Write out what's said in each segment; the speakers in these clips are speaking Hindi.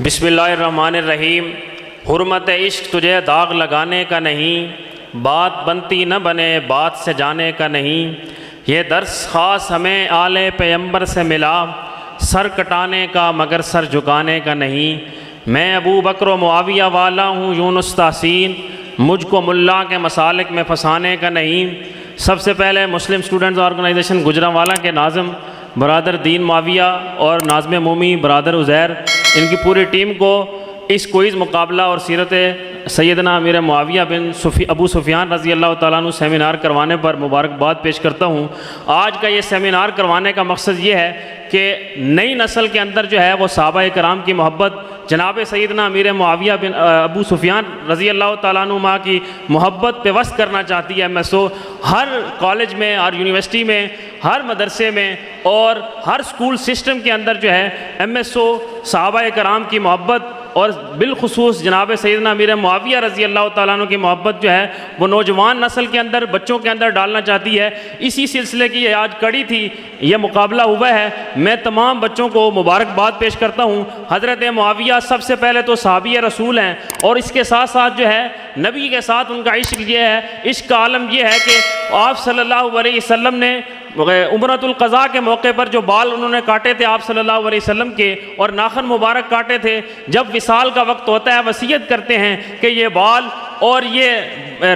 बिस्मिल्लाहिर्रहमानिर्रहीम। हुर्मत इश्क तुझे दाग लगाने का नहीं, बात बनती न बने बात से जाने का नहीं। ये दर्स ख़ास हमें आले पैगंबर से मिला, सर कटाने का मगर सर झुकाने का नहीं। मैं अबू बकर व मुआविया वाला हूँ यूनुस तासीन, मुझको मुल्ला के मसालिक में फंसाने का नहीं। सबसे पहले मुस्लिम स्टूडेंट्स ऑर्गेनाइजेशन गुजरांवाला के नाज़िम बरादर दीन मुआविया और नाज़िम मोमी बरादर उज़ैर, इनकी पूरी टीम को इस क्विज़ मुकाबला और सीरत सैयदना अमीर मुआविया बिन अबू सुफियान रज़ी अल्लाह तआला अन्हु सेमिनार करवाने पर मुबारकबाद पेश करता हूँ। आज का ये सेमिनार करवाने का मकसद ये है कि नई नस्ल के अंदर जो है वो सहाबा कराम की मोहब्बत, जनाब सैयदना अमीर मुआविया बिन अबू सुफियान रज़ी अल्लाह तआला अन्हु माँ की मोहब्बत पे वस्त करना चाहती है। MSO हर कॉलेज में, हर यूनिवर्सिटी में, हर मदरसे में और हर स्कूल सिस्टम के अंदर जो है MSO सहाबा कराम की मोहब्बत और बिलखुसूस जनाब सैयदना अमीर मुआविया रज़ी अल्लाह तआला अन्हु की मोहब्बत जो है वो नौजवान नस्ल के अंदर, बच्चों के अंदर डालना चाहती है। इसी सिलसिले की आज कड़ी थी, यह मुकाबला हुआ है। मैं तमाम बच्चों को मुबारकबाद पेश करता हूँ। हज़रत मुआविया सबसे पहले तो सहाबी रसूल हैं और इसके साथ साथ जो है नबी के साथ उनका इश्क ये है, इश्क का आलम यह है कि आप सल्लल्लाहु अलैहि वसल्लम ने उम्रतुल क़ज़ा के मौके पर जो बाल उन्होंने काटे थे आप सल्लल्लाहु अलैहि वसल्लम के, और नाखन मुबारक काटे थे, जब विसाल का वक्त होता है वसीयत करते हैं कि ये बाल और ये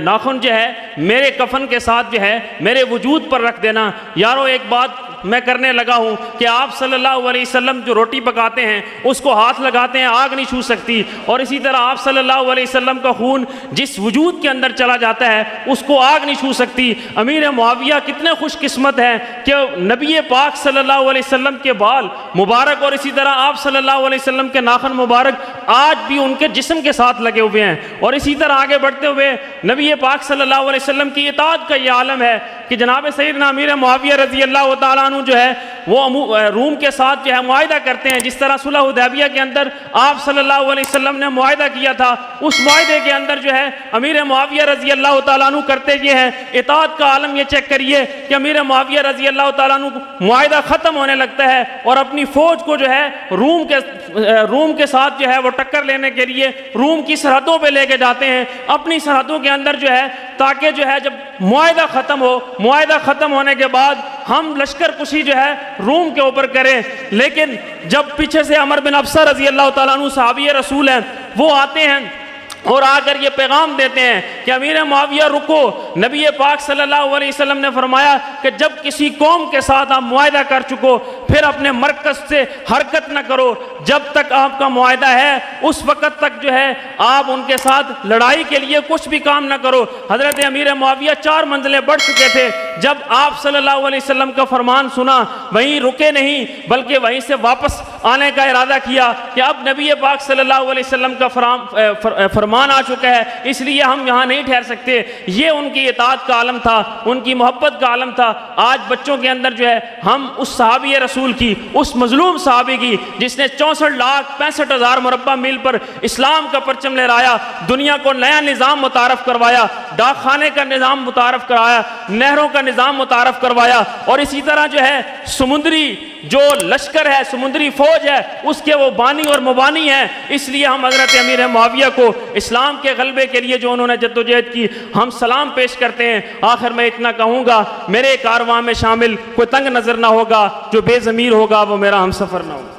नाखून जो है मेरे कफन के साथ जो है मेरे वजूद पर रख देना। यारों, एक बात मैं करने लगा हूँ कि आप सल्लल्लाहु अलैहि वसल्लम जो रोटी पकाते हैं उसको हाथ लगाते हैं, आग नहीं छू सकती, और इसी तरह आप सल्लल्लाहु अलैहि वसल्लम का खून जिस वजूद के अंदर चला जाता है उसको आग नहीं छू सकती। अमीर मुआविया कितने खुशकिस्मत हैं कि नबी पाक सल्लल्लाहु अलैहि वसल्लम के बाल मुबारक और इसी तरह आप सल्लल्लाहु अलैहि वसल्लम के नाखन मुबारक आज भी उनके जिस्म के साथ लगे हुए हैं। और इसी तरह आगे बढ़ते हुए नबी पाक सल्लल्लाहु अलैहि वसल्लम की इताअत का ये आलम है कि जनाब सैयदना अमीर मुआविया रज़ी अल्लाह तआला अन्हु जो है वो रूम के साथ जो है मुआहिदा करते हैं। जिस तरह सुलह हुदैबिया के अंदर आप सल्लल्लाहु अलैहि वसल्लम ने मुआहिदा किया था, उस मुआहिदे के अंदर जो है अमीर मुआविया रज़ी अल्लाह तआला अन्हु करते ये हैं। इताअत का आलम ये चेक करिए कि अमीर मुआविया रज़ी अल्लाह तआला अन्हु मुआहिदा ख़त्म होने लगता है और अपनी फ़ौज को जो है रूम के साथ जो है वो टक्कर लेने के लिए रूम की सरहदों पर लेके जाते हैं, अपनी सरहदों के अंदर जो है, ताकि जो है जब मुआहिदा ख़त्म हो, मुआहिदा ख़त्म होने के बाद हम लश्कर कुशी जो है रूम के ऊपर करें। लेकिन जब पीछे से अमर बिन अफसा रज़ी अल्लाह तआला अन्हु सहाबी रसूल हैं, वो आते हैं और आकर ये पैगाम देते हैं कि अमीर मुआविया रुको। नबी पाक सल्लल्लाहु अलैहि वसल्लम ने फरमाया कि जब किसी कौम के साथ आप मुआहिदा कर चुको फिर अपने मरकज़ से हरकत न करो, जब तक आपका मुआहिदा है उस वक़्त तक जो है आप उनके साथ लड़ाई के लिए कुछ भी काम न करो। हज़रत अमीर मुआविया 4 मंजिलें बढ़ चुके थे, जब आप सल्लल्लाहु अलैहि वसल्लम का फरमान सुना वहीं रुके नहीं बल्कि वहीं से वापस आने का इरादा किया कि अब नबी पाक सल्लल्लाहु अलैहि वसल्लम का फरमान आ चुका है, इसलिए हम यहाँ नहीं ठहर सकते। ये उनकी इताअत का आलम था, उनकी मोहब्बत का आलम था। आज बच्चों के अंदर जो है हम उस सहाबी रसूल की, उस मजलूम सहाबी की जिसने 64,65,000 मुरब्बा मील पर इस्लाम का परचम लहराया, दुनिया को नया निज़ाम मुतारफ़ करवाया, डाक खाने का निज़ाम मुतारफ़ कराया, नहरों का निज़ाम मुतारफ़ करवाया, और इसी तरह जो है समुद्री जो लश्कर है, समुद्री फौज है, उसके वो बानी और मुबानी है। इसलिए हम हज़रत अमीर मुआविया को इस्लाम के गलबे के लिए जो उन्होंने जद्दोजहद की, हम सलाम पेश करते हैं। आखिर में इतना कहूँगा, मेरे कारवां में शामिल कोई तंग नज़र ना होगा, जो बेज़मीर होगा वो मेरा हमसफ़र ना होगा।